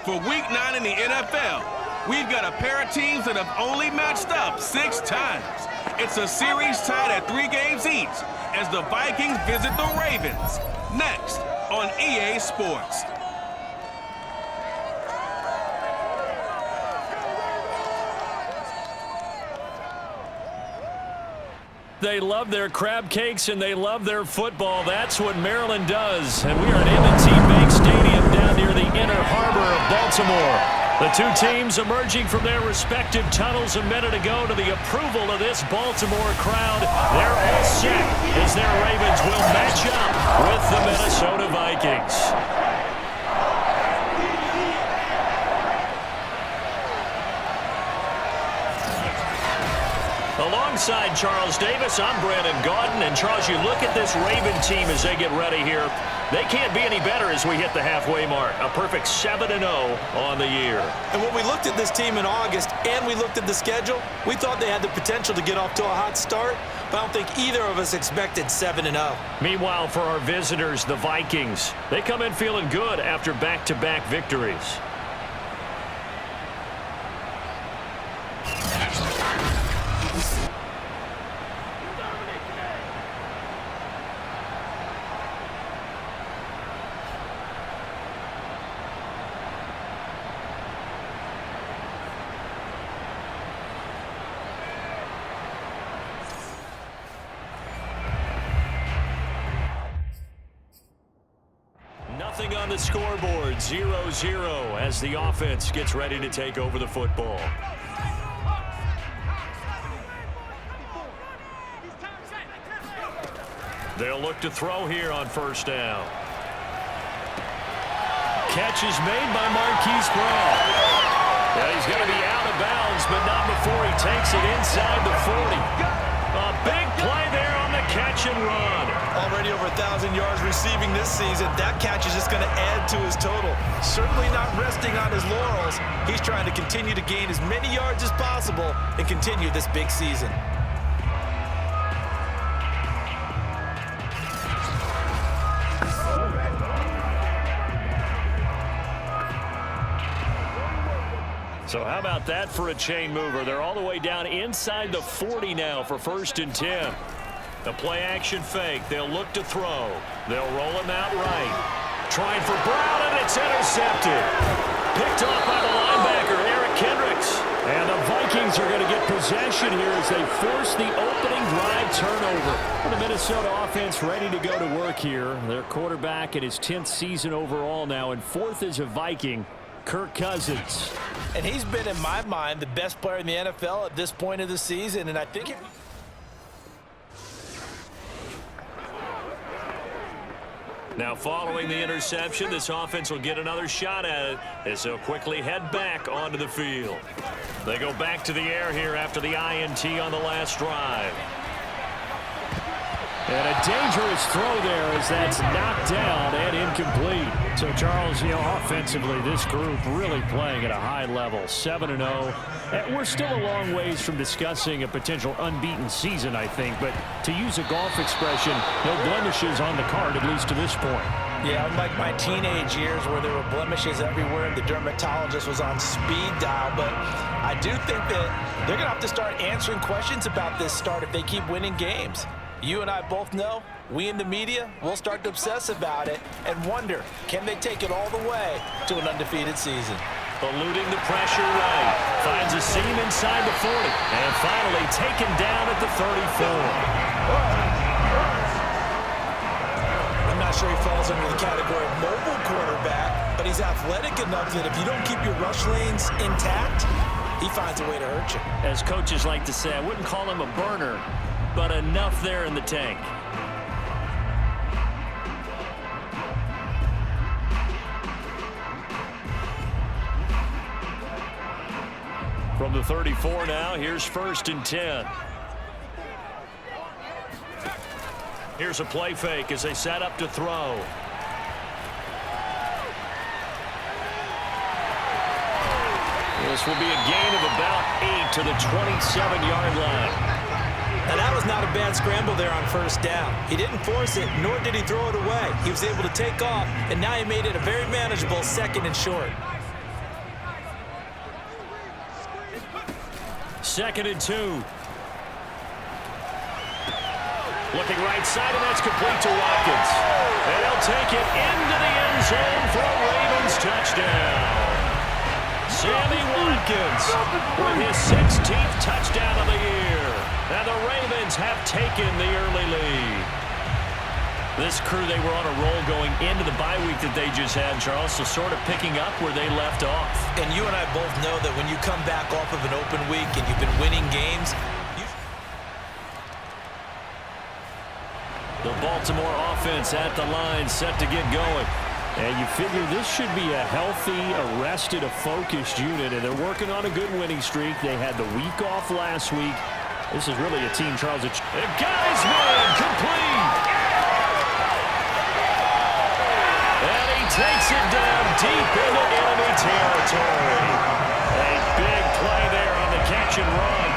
for Week 9 in the NFL. We've got a pair of teams that have only matched up 6 times. It's a series tied at 3 games each as the Vikings visit the Ravens. Next on EA Sports. They love their crab cakes and they love their football. That's what Maryland does. And we are at M&T Bank Stadium down near the inner harbor of Baltimore. The two teams emerging from their respective tunnels a minute ago to the approval of this Baltimore crowd. They're all set as their Ravens will match up with the Minnesota Vikings. Alongside Charles Davis, I'm Brandon Gaudin. And Charles, you look at this Raven team as they get ready here. They can't be any better as we hit the halfway mark. A perfect 7-0 on the year. And when we looked at this team in August and we looked at the schedule, we thought they had the potential to get off to a hot start, but I don't think either of us expected 7-0. Meanwhile, for our visitors, the Vikings, they come in feeling good after back-to-back victories. Nothing on the scoreboard, 0-0 as the offense gets ready to take over the football. They'll look to throw here on first down. Catch is made by Marquise Brown. Yeah, he's going to be out of bounds, but not before he takes it inside the 40. A big play there on the catch and run. Already over 1,000 yards receiving this season. That catch is just going to add to his total. Certainly not resting on his laurels. He's trying to continue to gain as many yards as possible and continue this big season. So how about that for a chain mover? They're all the way down inside the 40 now for 1st and 10. The play action fake. They'll look to throw. They'll roll him out right. Trying for Brown, and it's intercepted. Picked off by the linebacker, Eric Kendricks. And the Vikings are going to get possession here as they force the opening drive turnover. The Minnesota offense ready to go to work here. Their quarterback in his 10th season overall now, and 4th as a Viking, Kirk Cousins. And he's been, in my mind, the best player in the NFL at this point of the season. And I think Now following the interception, this offense will get another shot at it as they'll quickly head back onto the field. They go back to the air here after the INT on the last drive. And a dangerous throw there as that's knocked down and incomplete. So, Charles, offensively, this group really playing at a high level, 7-0. We're still a long ways from discussing a potential unbeaten season, I think. But to use a golf expression, no blemishes on the card, at least to this point. Yeah, unlike my teenage years where there were blemishes everywhere and the dermatologist was on speed dial. But I do think that they're going to have to start answering questions about this start if they keep winning games. You and I both know, we in the media, will start to obsess about it and wonder, can they take it all the way to an undefeated season? Eluding the pressure right. Finds a seam inside the 40. And finally taken down at the 34. I'm not sure he falls under the category of mobile quarterback, but he's athletic enough that if you don't keep your rush lanes intact, he finds a way to hurt you. As coaches like to say, I wouldn't call him a burner, but enough there in the tank. From the 34 now, here's 1st and 10. Here's a play fake as they set up to throw. This will be a gain of about 8 to the 27-yard line. Now, that was not a bad scramble there on first down. He didn't force it, nor did he throw it away. He was able to take off, and now he made it a very manageable 2nd and short. 2nd and 2. Looking right side, and that's complete to Watkins. And he'll take it into the end zone for a Ravens touchdown. Sammy Watkins with his 16th touchdown of the year. And the Ravens have taken the early lead. This crew, they were on a roll going into the bye week that they just had, Charles, so sort of picking up where they left off. And you and I both know that when you come back off of an open week and you've been winning games, the Baltimore offense at the line, set to get going. And you figure this should be a healthy, arrested, a focused unit, and they're working on a good winning streak. They had the week off last week. This is really a team, Charles. The guy's run complete. And he takes it down deep into enemy territory. A big play there on the catch and run.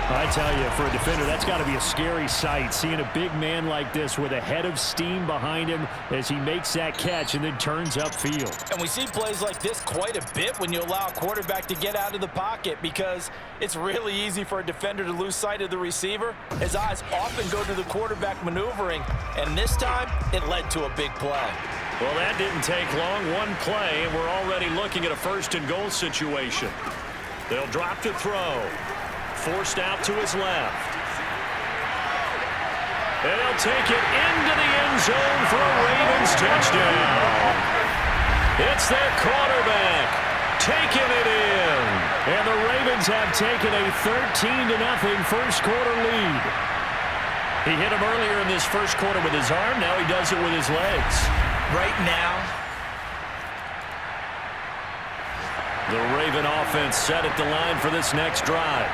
I tell you, for a defender, that's got to be a scary sight, seeing a big man like this with a head of steam behind him as he makes that catch and then turns upfield. And we see plays like this quite a bit when you allow a quarterback to get out of the pocket, because it's really easy for a defender to lose sight of the receiver. His eyes often go to the quarterback maneuvering, and this time it led to a big play. Well, that didn't take long. One play, and we're already looking at a 1st and goal situation. They'll drop to throw. Forced out to his left. And he'll take it into the end zone for a Ravens touchdown. It's their quarterback taking it in. And the Ravens have taken a 13-0 first quarter lead. He hit him earlier in this first quarter with his arm. Now he does it with his legs. Right now, the Raven offense set at the line for this next drive.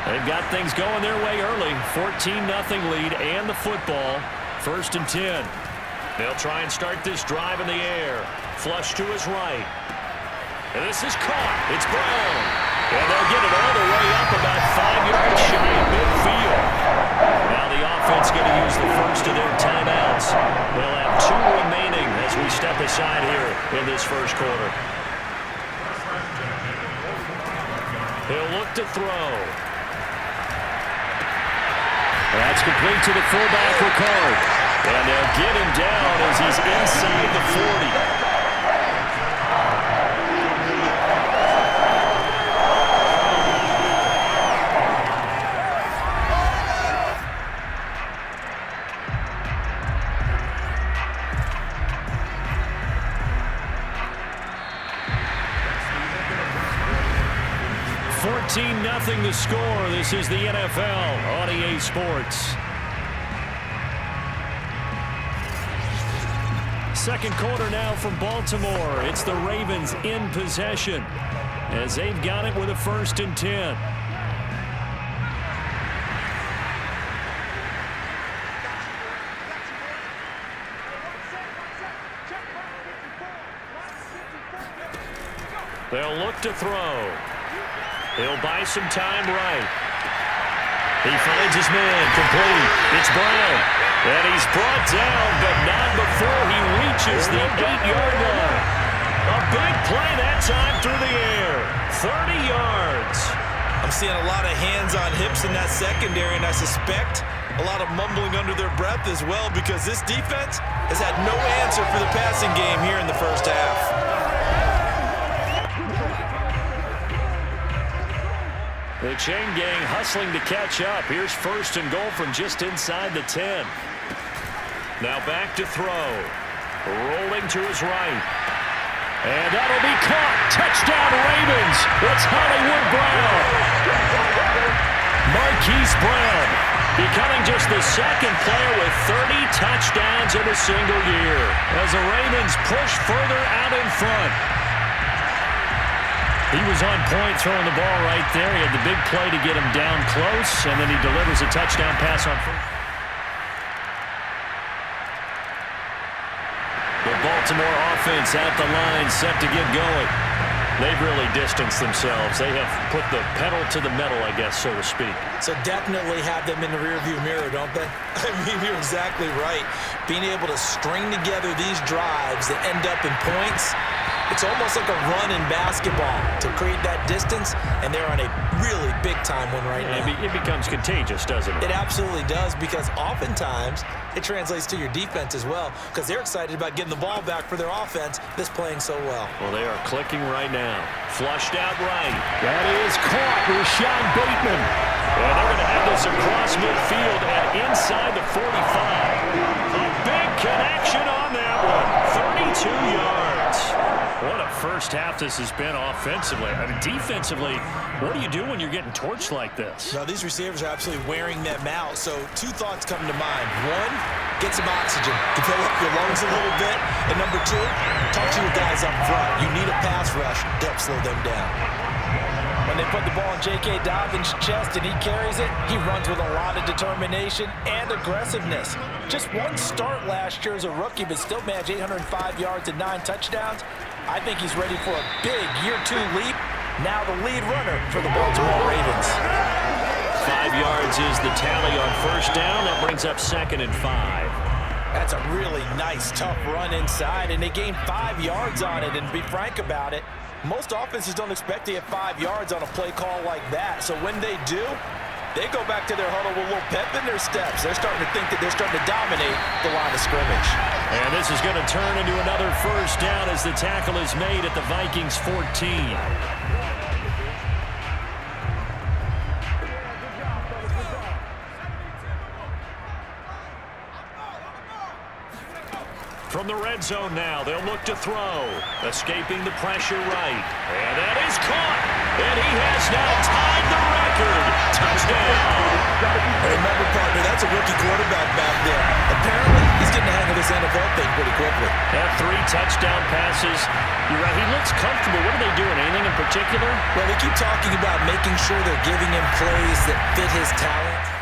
They've got things going their way early. 14-0 lead and the football. 1st and 10. They'll try and start this drive in the air. Flush to his right. And this is caught. It's Brown. And they'll get it all the way up about 5 yards shy of midfield. Now the offense going to use the first of their timeouts. They'll have 2 remaining as we step aside here in this first quarter. He'll look to throw. That's complete to the fullback, Ricard. And they'll get him down as he's inside the 40. 14-0 the score. This is the NFL on EA Sports. Second quarter now from Baltimore. It's the Ravens in possession as they've got it with a 1st and 10. They'll look to throw. He'll buy some time right. He finds his man complete. It's Brown. And he's brought down, but not before he reaches the 8-yard line. A big play that time through the air. 30 yards. I'm seeing a lot of hands on hips in that secondary, and I suspect a lot of mumbling under their breath as well, because this defense has had no answer for the passing game here in the first half. The chain gang hustling to catch up. Here's 1st and goal from just inside the 10. Now back to throw. Rolling to his right. And that'll be caught. Touchdown Ravens. It's Hollywood Brown. Marquise Brown becoming just the 2nd player with 30 touchdowns in a single year as the Ravens push further out in front. He was on point throwing the ball right there. He had the big play to get him down close, and then he delivers a touchdown pass on first. The Baltimore offense at the line set to get going. They've really distanced themselves. They have put the pedal to the metal, I guess, so to speak. So definitely have them in the rearview mirror, don't they? I mean, you're exactly right. Being able to string together these drives that end up in points, It's almost like a run in basketball to create that distance, and they're on a really big-time one right now. It becomes contagious, doesn't it? It absolutely does, because oftentimes it translates to your defense as well, because they're excited about getting the ball back for their offense that's playing so well. Well, they are clicking right now. Flushed out right. That is caught. Rashawn Bateman. And they're going to have this across midfield and inside the 45. A big connection on that one. 32 yards. What a first half this has been offensively. I mean, defensively, what do you do when you're getting torched like this? Now, these receivers are absolutely wearing them out. So 2 thoughts come to mind. 1, get some oxygen to fill up your lungs a little bit. And number 2, talk to your guys up front. You need a pass rush to help slow them down. When they put the ball in J.K. Dobbins' chest and he carries it, he runs with a lot of determination and aggressiveness. Just 1 start last year as a rookie, but still managed 805 yards and 9 touchdowns. I think he's ready for a big year 2 leap. Now the lead runner for the Baltimore Ravens. 5 yards is the tally on first down. That brings up 2nd and 5. That's a really nice, tough run inside, and they gained 5 yards on it. And to be frank about it, most offenses don't expect to get 5 yards on a play call like that. So when they do, they go back to their huddle with a little pep in their steps. They're starting to think that they're starting to dominate the line of scrimmage. And this is going to turn into another first down as the tackle is made at the Vikings 14. From the red zone now, they'll look to throw. Escaping the pressure right. And that is caught. And he has now tied the record. Touchdown. Remember, partner, that's a rookie quarterback back there. Apparently, he's getting the hang of this NFL thing pretty quickly. 3 touchdown passes. You're right, he looks comfortable. What are they doing? Anything in particular? Well, they keep talking about making sure they're giving him plays that fit his talent.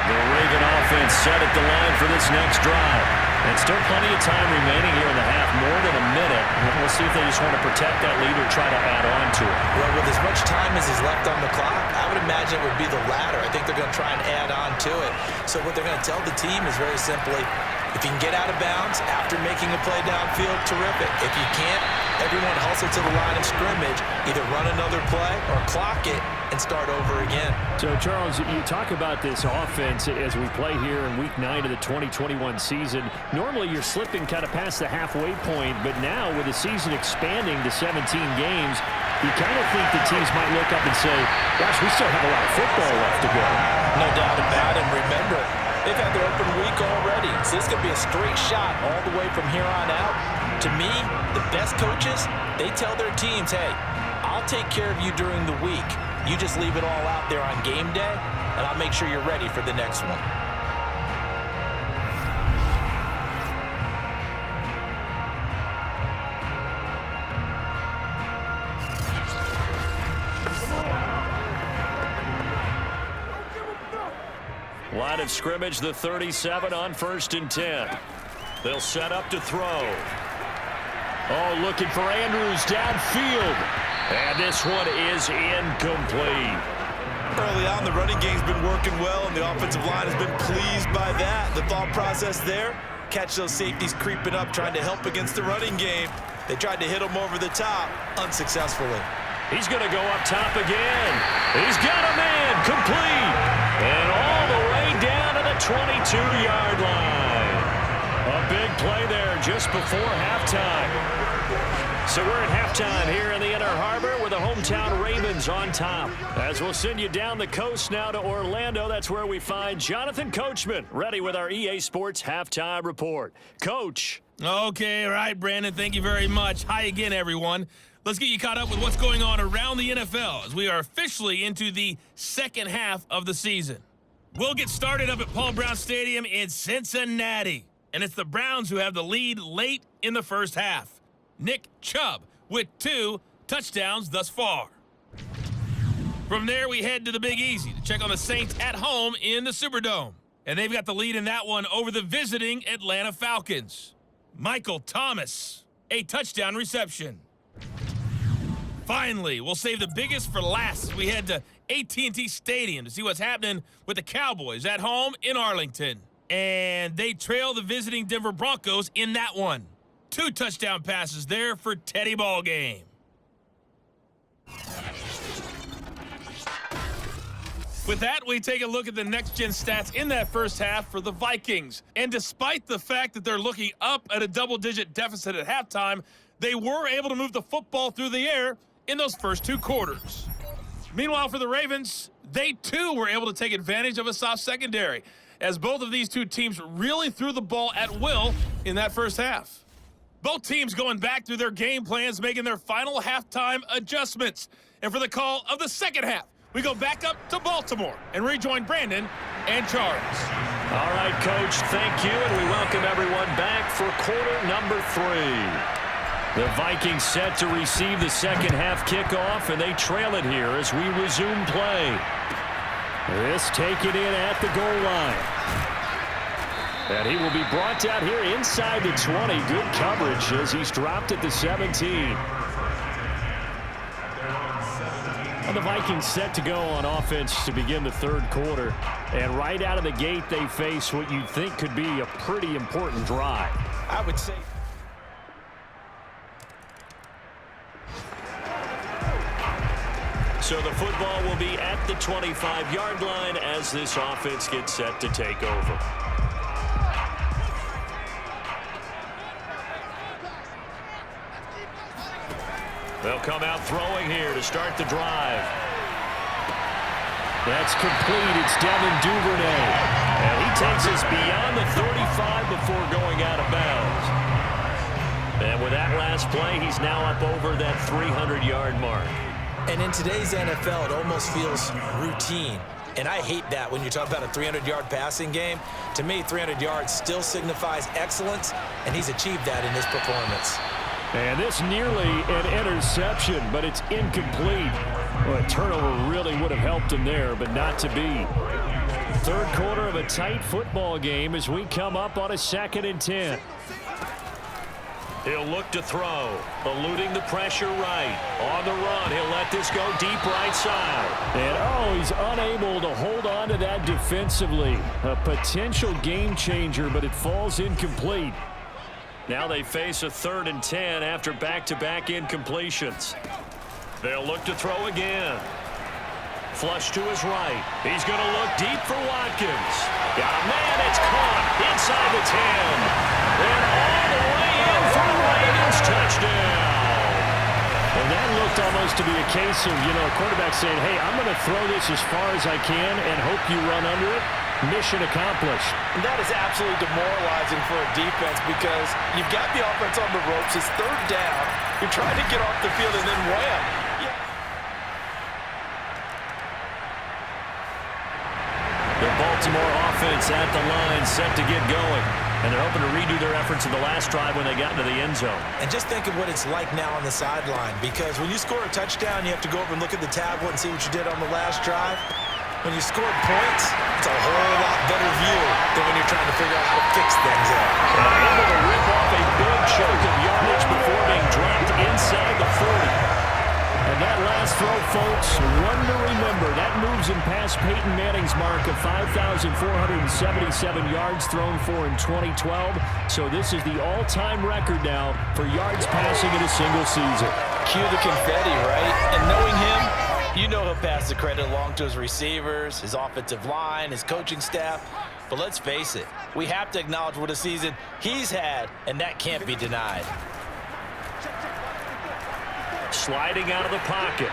The Raven offense set at the line for this next drive. And still plenty of time remaining here in the half, more than a minute. We'll see if they just want to protect that lead or try to add on to it. Well, with as much time as is left on the clock, I would imagine it would be the latter. I think they're going to try and add on to it. So what they're going to tell the team is very simply, if you can get out of bounds after making a play downfield, terrific. If you can't, everyone hustle to the line of scrimmage, either run another play or clock it and start over again. So, Charles, you talk about this offense as we play here in Week 9 of the 2021 season. Normally, you're slipping kind of past the halfway point, but now with the season expanding to 17 games, you kind of think the teams might look up and say, gosh, we still have a lot of football left to go. No doubt about it. Remember, they've had their open week already, so this could be a straight shot all the way from here on out. To me, the best coaches, they tell their teams, hey, I'll take care of you during the week. You just leave it all out there on game day, and I'll make sure you're ready for the next one. Line of scrimmage, the 37 on 1st and 10. They'll set up to throw. Oh, looking for Andrews downfield. And this one is incomplete. Early on, the running game's been working well, and the offensive line has been pleased by that. The thought process there, catch those safeties creeping up, trying to help against the running game. They tried to hit him over the top, unsuccessfully. He's going to go up top again. He's got a man, complete. And all the way down to the 22-yard line. A big play there just before halftime. So we're at halftime here in the Inner Harbor with the hometown Ravens on top. As we'll send you down the coast now to Orlando, that's where we find Jonathan Coachman, ready with our EA Sports Halftime Report. Coach. Okay, all right, Brandon, thank you very much. Hi again, everyone. Let's get you caught up with what's going on around the NFL as we are officially into the second half of the season. We'll get started up at Paul Brown Stadium in Cincinnati, and it's the Browns who have the lead late in the first half. Nick Chubb with 2 touchdowns thus far. From there, we head to the Big Easy to check on the Saints at home in the Superdome. And they've got the lead in that one over the visiting Atlanta Falcons. Michael Thomas, a touchdown reception. Finally, we'll save the biggest for last as we head to AT&T Stadium to see what's happening with the Cowboys at home in Arlington. And they trail the visiting Denver Broncos in that one. 2 touchdown passes there for Teddy Ballgame. With that, we take a look at the next-gen stats in that first half for the Vikings. And despite the fact that they're looking up at a double-digit deficit at halftime, they were able to move the football through the air in those first 2 quarters. Meanwhile, for the Ravens, they too were able to take advantage of a soft secondary, as both of these 2 teams really threw the ball at will in that first half. Both teams going back through their game plans, making their final halftime adjustments. And for the call of the second half, we go back up to Baltimore and rejoin Brandon and Charles. All right, Coach, thank you, and we welcome everyone back for quarter number 3. The Vikings set to receive the second half kickoff, and they trail it here as we resume play. This taken in at the goal line. And he will be brought down here inside the 20. Good coverage as he's dropped at the 17. Well, the Vikings set to go on offense to begin the third quarter. And right out of the gate, they face what you'd think could be a pretty important drive. I would say. So the football will be at the 25-yard line as this offense gets set to take over. They'll come out throwing here to start the drive. That's complete. It's Devin Duvernay. And he takes us beyond the 35 before going out of bounds. And with that last play, he's now up over that 300-yard mark. And in today's NFL, it almost feels routine. And I hate that when you talk about a 300-yard passing game. To me, 300 yards still signifies excellence, and he's achieved that in his performance. And this nearly an interception, but it's incomplete. Well, a turnover really would have helped him there, but not to be. Third quarter of a tight football game as we come up on a 2nd and 10. He'll look to throw, eluding the pressure right. On the run, he'll let this go deep right side. And, he's unable to hold on to that defensively. A potential game changer, but it falls incomplete. Now they face a 3rd and 10 after back-to-back incompletions. They'll look to throw again. Flush to his right. He's going to look deep for Watkins. Got a man, it's caught inside the 10. And all the way in for the Ravens touchdown. And that looked almost to be a case of, a quarterback saying, hey, I'm going to throw this as far as I can and hope you run under it. Mission accomplished. And that is absolutely demoralizing for a defense because you've got the offense on the ropes. It's 3rd down. You're trying to get off the field and then wham. The Baltimore offense at the line set to get going. And they're hoping to redo their efforts in the last drive when they got into the end zone. And just think of what it's like now on the sideline, because when you score a touchdown, you have to go over and look at the tablet and see what you did on the last drive. When you scored points, it's a whole lot better view than when you're trying to figure out how to fix things up. And able to rip off a big chunk of yardage before being dropped inside the 40. And that last throw, folks, one to remember. That moves him past Peyton Manning's mark of 5,477 yards thrown for in 2012. So this is the all-time record now for yards passing in a single season. Cue the confetti, right? And knowing him, you know he'll pass the credit along to his receivers, his offensive line, his coaching staff. But let's face it, we have to acknowledge what a season he's had, and that can't be denied. Sliding out of the pocket.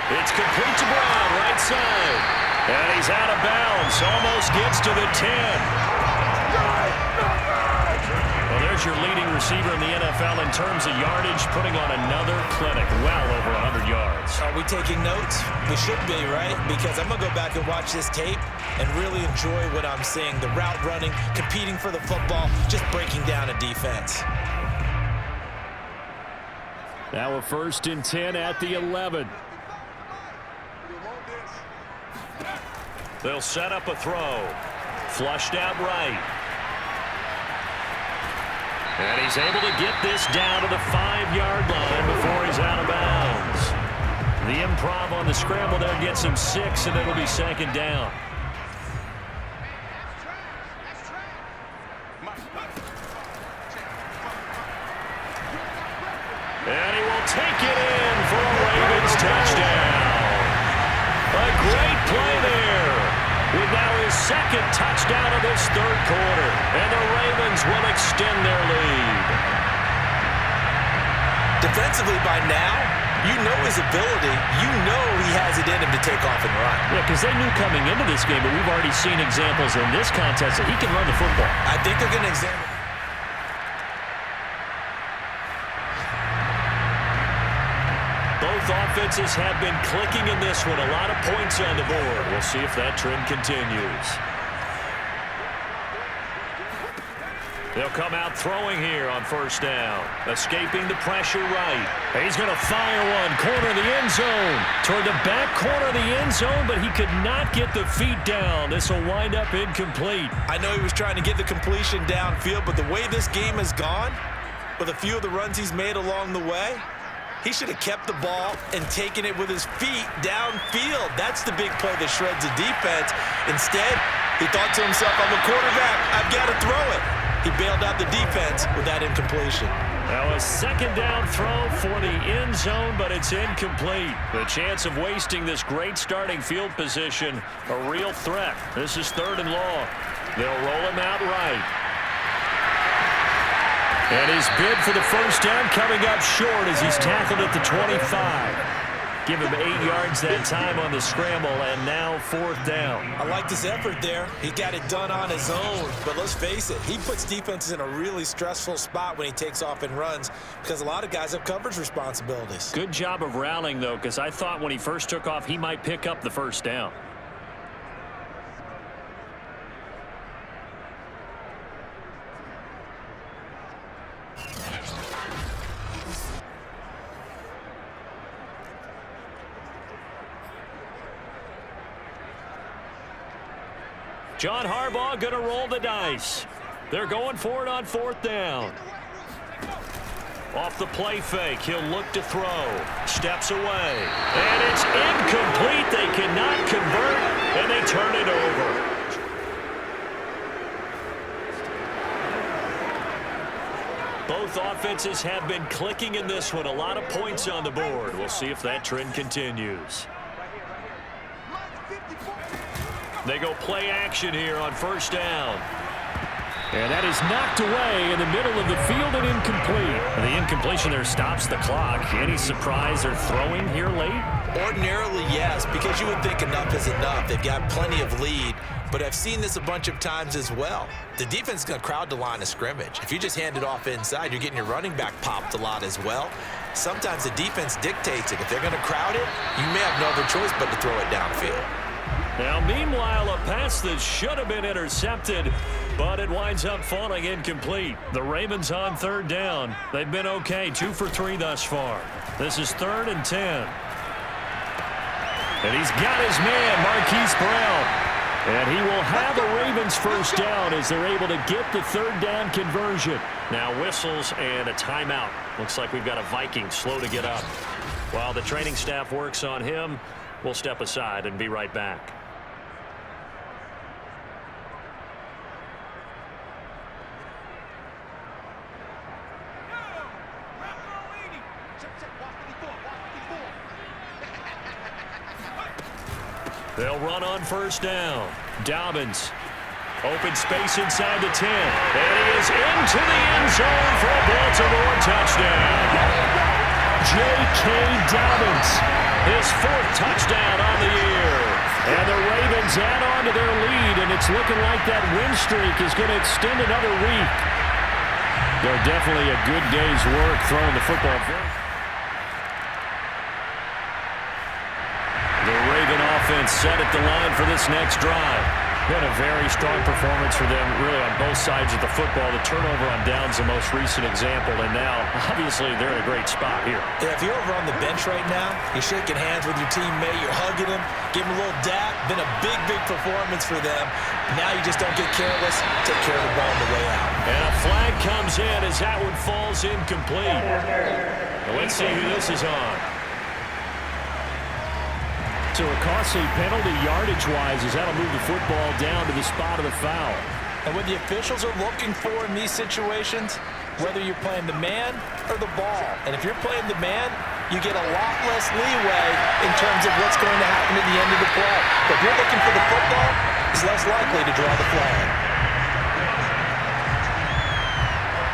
It's complete to Brown, right side. And he's out of bounds, almost gets to the 10. Well, there's your leading receiver in the NFL in terms of yardage, putting on another clinic, well over 100 yards. Are we taking notes? We should be, right? Because I'm going to go back and watch this tape and really enjoy what I'm seeing. The route running, competing for the football, just breaking down a defense. Now a 1st and 10 at the 11. They'll set up a throw. Flushed out right. And he's able to get this down to the 5-yard line before he's out of bounds. The improv on the scramble there gets him 6, and it'll be 2nd down. second touchdown of this third quarter, and the Ravens will extend their lead. Defensively by now, you know his ability. You know he has it in him to take off and run. Yeah, because they knew coming into this game, but we've already seen examples in this contest that he can run the football. I think they're going to examine. Both offenses have been clicking in this one. A lot of points on the board. We'll see if that trend continues. They'll come out throwing here on first down. Escaping the pressure right. He's going to fire one. Corner of the end zone. Toward the back corner of the end zone, but he could not get the feet down. This will wind up incomplete. I know he was trying to get the completion downfield, but the way this game has gone, with a few of the runs he's made along the way, he should have kept the ball and taken it with his feet downfield. That's the big play that shreds the defense. Instead, he thought to himself, I'm a quarterback. I've got to throw it. He bailed out the defense with that incompletion. Now a second down throw for the end zone, but it's incomplete. The chance of wasting this great starting field position, a real threat. This is third and long. They'll roll him out right. And his bid for the first down coming up short as he's tackled at the 25. Give him 8 yards that time on the scramble, and now fourth down. I like this effort there. He got it done on his own, but let's face it, he puts defenses in a really stressful spot when he takes off and runs because a lot of guys have coverage responsibilities. Good job of rallying, though, because I thought when he first took off, he might pick up the first down. John Harbaugh going to roll the dice. They're going for it on fourth down. Off the play fake, he'll look to throw. Steps away. And it's incomplete. They cannot convert, and they turn it over. Both offenses have been clicking in this one. A lot of points on the board. We'll see if that trend continues. They go play action here on first down. And that is knocked away in the middle of the field and incomplete. And the incompletion there stops the clock. Any surprise they're throwing here late? Ordinarily, yes, because you would think enough is enough. They've got plenty of lead, but I've seen this a bunch of times as well. The defense is going to crowd the line of scrimmage. If you just hand it off inside, you're getting your running back popped a lot as well. Sometimes the defense dictates it. If they're going to crowd it, you may have no other choice but to throw it downfield. Now, meanwhile, a pass that should have been intercepted, but it winds up falling incomplete. The Ravens on third down. They've been okay, 2 for 3 thus far. This is 3rd and 10. And he's got his man, Marquise Brown. And he will have a Ravens first down as they're able to get the third down conversion. Now whistles and a timeout. Looks like we've got a Viking slow to get up. While the training staff works on him, we'll step aside and be right back. They'll run on first down. Dobbins. Open space inside the 10. And he is into the end zone for a Baltimore touchdown. J.K. Dobbins. His 4th touchdown on the year. And the Ravens add on to their lead, and it's looking like that win streak is going to extend another week. They're definitely a good day's work throwing the football. The Raven offense set at the line for this next drive. Been a very strong performance for them, really, on both sides of the football. The turnover on downs the most recent example, and now, obviously, they're in a great spot here. Yeah, if you're over on the bench right now, you're shaking hands with your teammate, you're hugging him, give him a little dap. Been a big, big performance for them. Now you just don't get careless. Take care of the ball on the way out. And a flag comes in as that one falls incomplete. Well, let's see who this is on. So a costly penalty yardage-wise as that'll move the football down to the spot of the foul. And what the officials are looking for in these situations, whether you're playing the man or the ball. And if you're playing the man, you get a lot less leeway in terms of what's going to happen at the end of the play. But if you're looking for the football, quarterback's less likely to draw the flag.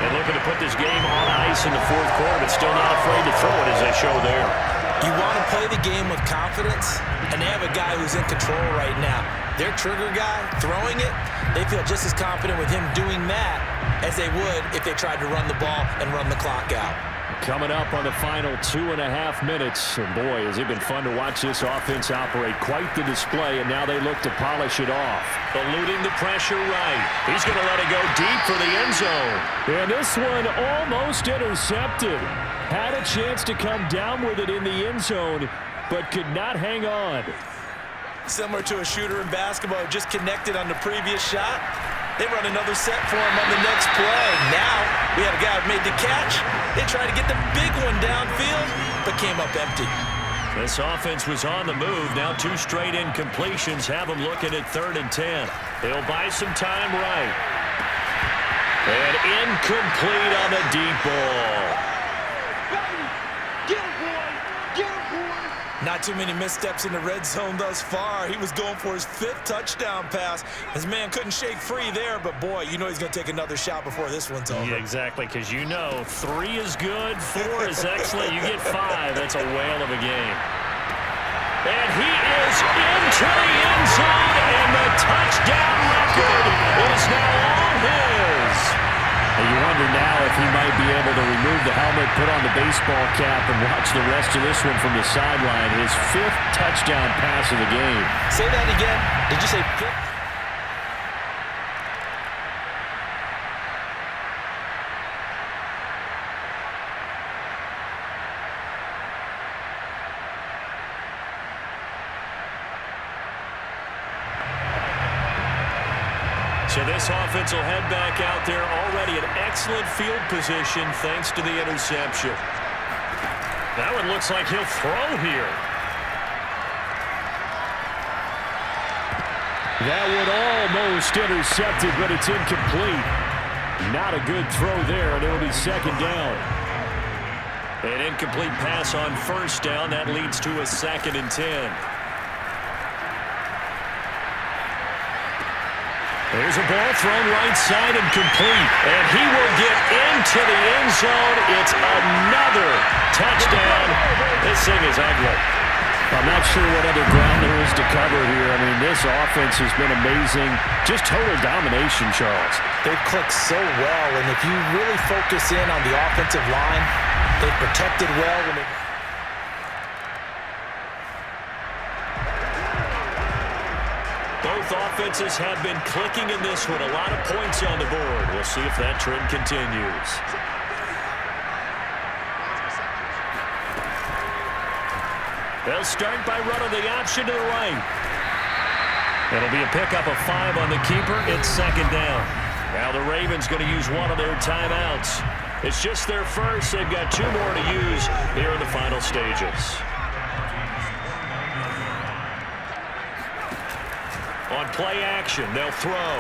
And looking to put this game on ice in the fourth quarter, but still not afraid to throw it as they show there. You want to play the game with confidence, and they have a guy who's in control right now. Their trigger guy throwing it, they feel just as confident with him doing that as they would if they tried to run the ball and run the clock out. Coming up on the final 2.5 minutes. And boy, has it been fun to watch this offense operate. Quite the display, and now they look to polish it off. Eluding the pressure right. He's going to let it go deep for the end zone. And this one almost intercepted. Had a chance to come down with it in the end zone, but could not hang on. Similar to a shooter in basketball, just connected on the previous shot. They run another set for him on the next play. Now, we had a guy who made the catch. They tried to get the big one downfield, but came up empty. This offense was on the move. Now 2 straight incompletions have them looking at 3rd and 10. They'll buy some time right. And incomplete on the deep ball. Not too many missteps in the red zone thus far. He was going for his 5th touchdown pass. His man couldn't shake free there, but boy, you know he's going to take another shot before this one's over. Yeah, exactly, because you know 3 is good, 4 is excellent. You get 5. That's a whale of a game. And he is into the end zone, and the touchdown record is now all his. You wonder now if he might be able to remove the helmet, put on the baseball cap, and watch the rest of this one from the sideline. His 5th touchdown pass of the game. Say that again. Did you say 5th? So this offense will head back out there, already in excellent field position thanks to the interception. That one looks like he'll throw here. That one almost intercepted, but it's incomplete. Not a good throw there, and it'll be 2nd down. An incomplete pass on 1st down. That leads to a 2nd and 10. There's a ball thrown right side and complete. And he will get into the end zone. It's another touchdown. This thing is ugly. I'm not sure what other ground there is to cover here. I mean, this offense has been amazing. Just total domination, Charles. They've clicked so well, and if you really focus in on the offensive line, they've protected well. Both offenses have been clicking in this one. A lot of points on the board. We'll see if that trend continues. They'll start by running the option to the right. It'll be a pickup of 5 on the keeper. It's 2nd down. Now the Ravens going to use one of their timeouts. It's just their first. They've got 2 more to use here in the final stages. On play action, they'll throw.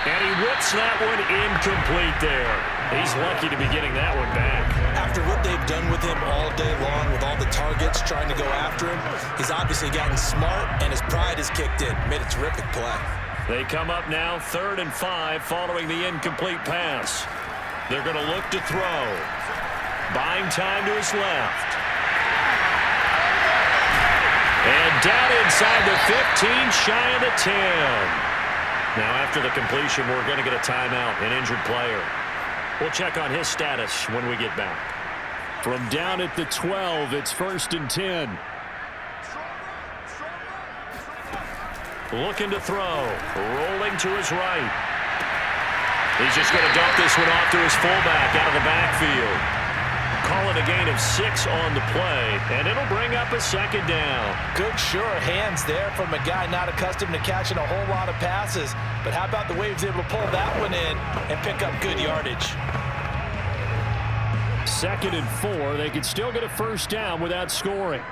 And he whips that one incomplete there. He's lucky to be getting that one back. After what they've done with him all day long, with all the targets trying to go after him, he's obviously gotten smart, and his pride has kicked in. Made a terrific play. They come up now 3rd and 5 following the incomplete pass. They're going to look to throw. Buying time to his left. And down inside the 15, shy of the 10. Now after the completion, we're going to get a timeout, an injured player. We'll check on his status when we get back. From down at the 12, it's 1st and 10. Looking to throw. Rolling to his right. He's just going to dump this one off to his fullback out of the backfield. Call it a gain of 6 on the play, and it'll bring up a 2nd down. Good, sure hands there from a guy not accustomed to catching a whole lot of passes. But how about the way he was able to pull that one in and pick up good yardage? 2nd and 4. They could still get a 1st down without scoring.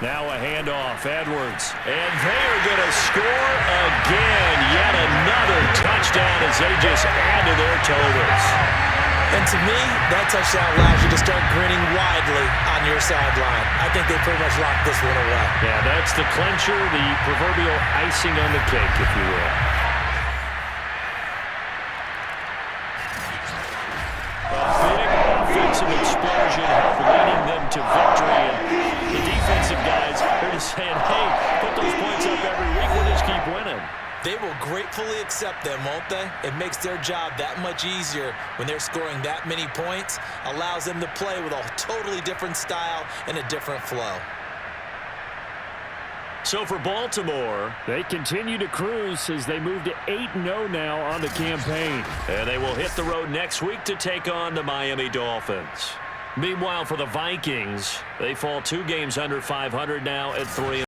Now a handoff, Edwards. And they're going to score again. Yet another touchdown as they just add to their totals. And to me, that touchdown allows you to start grinning widely on your sideline. I think they pretty much locked this one away. Yeah, that's the clincher, the proverbial icing on the cake, if you will. A big offensive explosion leading them to victory. And the defensive guys are just saying, hey, put those points up every week. We'll just keep winning. They will gratefully accept them, won't they? It makes their job that much easier when they're scoring that many points. Allows them to play with a totally different style and a different flow. So for Baltimore, they continue to cruise as they move to 8-0 now on the campaign. And they will hit the road next week to take on the Miami Dolphins. Meanwhile, for the Vikings, they fall 2 games under 500 now at 3-0.